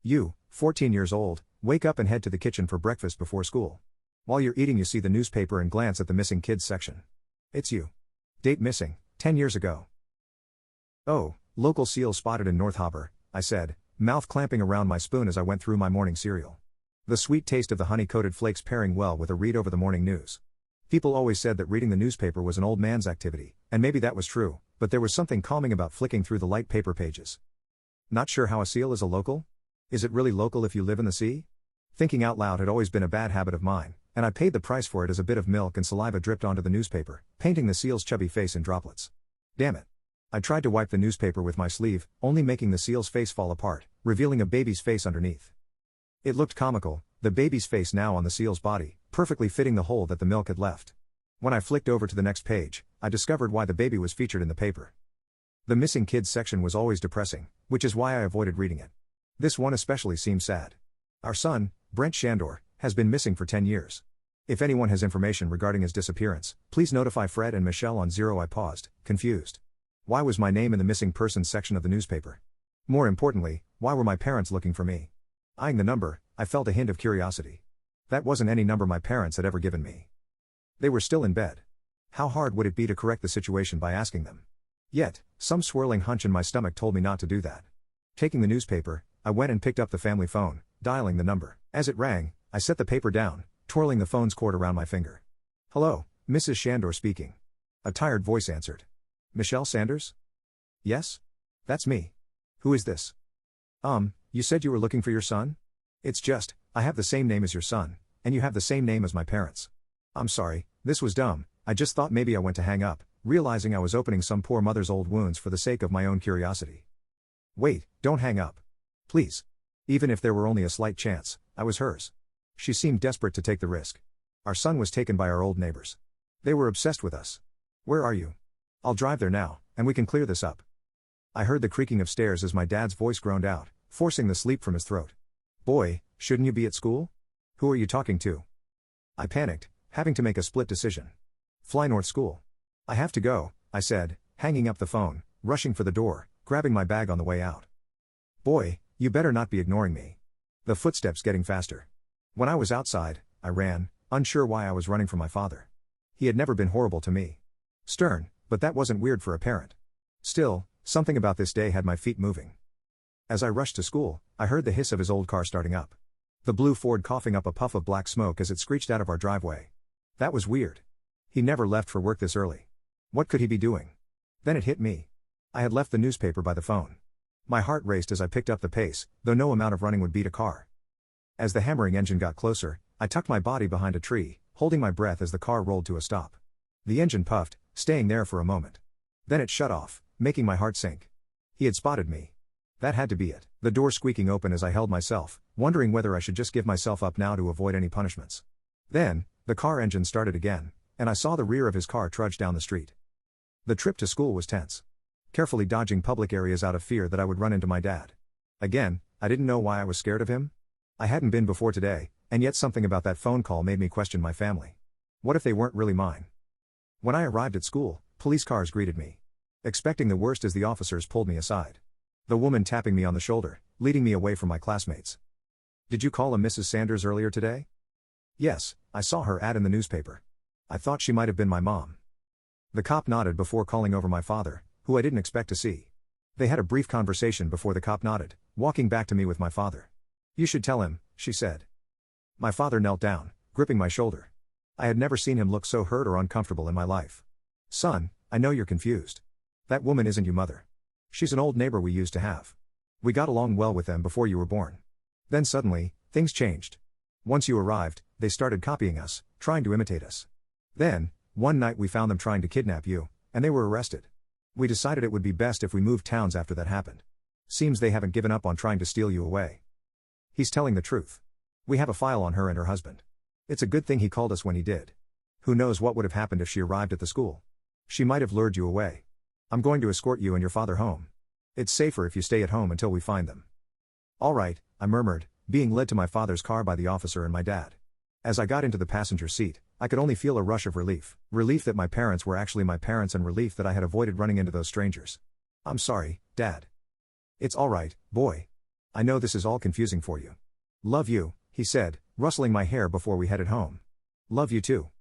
You, 14 years old, wake up and head to the kitchen for breakfast before school. While you're eating, you see the newspaper and glance at the missing kids section. It's you. Date missing, 10 years ago. Oh, local seal spotted in North Harbour, I said, mouth clamping around my spoon as I went through my morning cereal. The sweet taste of the honey-coated flakes pairing well with a read over the morning news. People always said that reading the newspaper was an old man's activity, and maybe that was true, but there was something calming about flicking through the light paper pages. Not sure how a seal is a local? Is it really local if you live in the sea? Thinking out loud had always been a bad habit of mine, and I paid the price for it as a bit of milk and saliva dripped onto the newspaper, painting the seal's chubby face in droplets. Damn it. I tried to wipe the newspaper with my sleeve, only making the seal's face fall apart, revealing a baby's face underneath. It looked comical, the baby's face now on the seal's body, perfectly fitting the hole that the milk had left. When I flicked over to the next page, I discovered why the baby was featured in the paper. The missing kids section was always depressing, which is why I avoided reading it. This one especially seemed sad. Our son, Brent Shandor, has been missing for 10 years. If anyone has information regarding his disappearance, please notify Fred and Michelle on 0. I paused, confused. Why was my name in the missing persons section of the newspaper? More importantly, why were my parents looking for me? Eyeing the number, I felt a hint of curiosity. That wasn't any number my parents had ever given me. They were still in bed. How hard would it be to correct the situation by asking them? Yet, some swirling hunch in my stomach told me not to do that. Taking the newspaper, I went and picked up the family phone, dialing the number. As it rang, I set the paper down, twirling the phone's cord around my finger. Hello, Mrs. Shandor speaking. A tired voice answered. Michelle Sanders? Yes? That's me. Who is this? You said you were looking for your son? It's just, I have the same name as your son, and you have the same name as my parents. I'm sorry, this was dumb, I just thought maybe I went to hang up, realizing I was opening some poor mother's old wounds for the sake of my own curiosity. Wait, don't hang up. Please. Even if there were only a slight chance, I was hers. She seemed desperate to take the risk. Our son was taken by our old neighbors. They were obsessed with us. Where are you? I'll drive there now, and we can clear this up. I heard the creaking of stairs as my dad's voice groaned out, forcing the sleep from his throat. Boy, shouldn't you be at school? Who are you talking to? I panicked, having to make a split decision. Fly North School. I have to go, I said, hanging up the phone, rushing for the door, grabbing my bag on the way out. Boy, you better not be ignoring me. The footsteps getting faster. When I was outside, I ran, unsure why I was running from my father. He had never been horrible to me. Stern, but that wasn't weird for a parent. Still, something about this day had my feet moving. As I rushed to school, I heard the hiss of his old car starting up. The blue Ford coughing up a puff of black smoke as it screeched out of our driveway. That was weird. He never left for work this early. What could he be doing? Then it hit me. I had left the newspaper by the phone. My heart raced as I picked up the pace, though no amount of running would beat a car. As the hammering engine got closer, I tucked my body behind a tree, holding my breath as the car rolled to a stop. The engine puffed, staying there for a moment. Then it shut off, making my heart sink. He had spotted me. That had to be it. The door squeaking open as I held myself, wondering whether I should just give myself up now to avoid any punishments. Then, the car engine started again, and I saw the rear of his car trudge down the street. The trip to school was tense. Carefully dodging public areas out of fear that I would run into my dad. Again, I didn't know why I was scared of him. I hadn't been before today, and yet something about that phone call made me question my family. What if they weren't really mine? When I arrived at school, police cars greeted me. Expecting the worst as the officers pulled me aside. The woman tapping me on the shoulder, leading me away from my classmates. Did you call a Mrs. Sanders earlier today? Yes, I saw her ad in the newspaper. I thought she might have been my mom. The cop nodded before calling over my father, who I didn't expect to see. They had a brief conversation before the cop nodded, walking back to me with my father. You should tell him, she said. My father knelt down, gripping my shoulder. I had never seen him look so hurt or uncomfortable in my life. Son, I know you're confused. That woman isn't your mother. She's an old neighbor we used to have. We got along well with them before you were born. Then suddenly, things changed. Once you arrived, they started copying us, trying to imitate us. Then, one night we found them trying to kidnap you, and they were arrested. We decided it would be best if we moved towns after that happened. Seems they haven't given up on trying to steal you away. He's telling the truth. We have a file on her and her husband. It's a good thing he called us when he did. Who knows what would have happened if she arrived at the school. She might have lured you away. I'm going to escort you and your father home. It's safer if you stay at home until we find them. All right, I murmured, being led to my father's car by the officer and my dad. As I got into the passenger seat, I could only feel a rush of relief. Relief that my parents were actually my parents and relief that I had avoided running into those strangers. I'm sorry, Dad. It's all right, boy. I know this is all confusing for you. Love you, he said, rustling my hair before we headed home. Love you too.